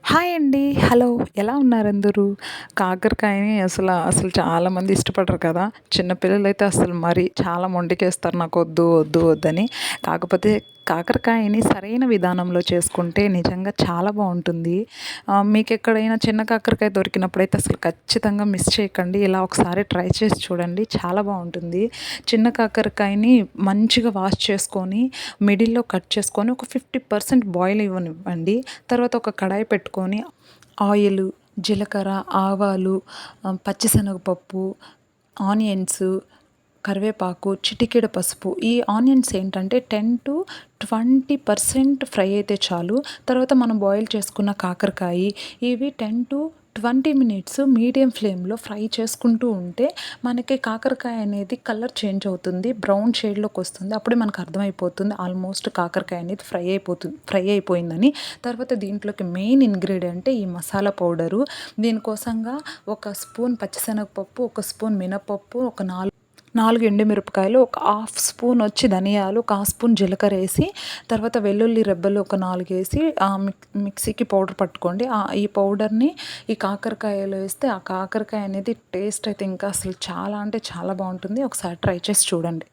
Hi అండి. Hello. ఎలా ఉన్నారందరూ? కాకరకాయని అసలు చాలామంది ఇష్టపడరు కదా! చిన్న పిల్లలైతే అసలు మరి చాలా మొండికేస్తారు నాకొద్దు, వద్దు, వద్దని. కాకపోతే కాకరకాయని సరైన విధానంలో చేసుకుంటే నిజంగా చాలా బావుంటుంది. మీకెక్కడైనా చిన్న కాకరకాయ దొరికినప్పుడైతే అసలు ఖచ్చితంగా మిస్ చేయకండి. ఇలా ఒకసారి ట్రై చేసి చూడండి. చాలా బావుంటుంది. చిన్న కాకరకాయని మంచిగా వాష్ చేసుకొని, మిడిల్‌లో కట్ చేసుకొని ఒక 50% బాయిల్ ఇవ్వనివ్వండి. తర్వాత ఒక కడాయి పెట్టుకొని ఆయిలు, జీలకర్ర, ఆవాలు, పచ్చిశనగపప్పు, ఆనియన్స్, కరివేపాకు, చిటికెడు పసుపు. ఈ ఆనియన్స్ ఏంటంటే 10-20% ఫ్రై అయితే చాలు. తర్వాత మనం బాయిల్ చేసుకున్న కాకరకాయి ఇవి 10-20 మినిట్స్ మీడియం ఫ్లేమ్‌లో ఫ్రై చేసుకుంటూ ఉంటే మనకి కాకరకాయ అనేది కలర్ చేంజ్ అవుతుంది. బ్రౌన్ షేడ్‌లోకి వస్తుంది. అప్పుడే మనకు అర్థమైపోతుంది ఆల్మోస్ట్ కాకరకాయ అనేది ఫ్రై అయిపోయిందని. తర్వాత దీంట్లోకి మెయిన్ ఇంగ్రీడియంట్ ఈ మసాలా పౌడరు. దీనికోసంగా ఒక స్పూన్ పచ్చిశనగపప్పు, ఒక స్పూన్ మినపప్పు, ఒక 4 ఎండుమిరపకాయలు, ఒక హాఫ్ స్పూన్ వచ్చి ధనియాలు, ఒక హాఫ్ స్పూన్ జీలకర్ర ఏసి, తర్వాత వెల్లుల్లి రెబ్బలు ఒక 4 ఏసి మిక్సీకి పౌడర్ పట్టుకోండి. ఈ పౌడర్‌ని ఈ కాకరకాయలో ఏస్తే ఆ కాకరకాయ అనేది టేస్ట్ అయితే ఇంకా అసలు చాలా అంటే చాలా బావుంటుంది. ఒకసారి ట్రై చేసి చూడండి.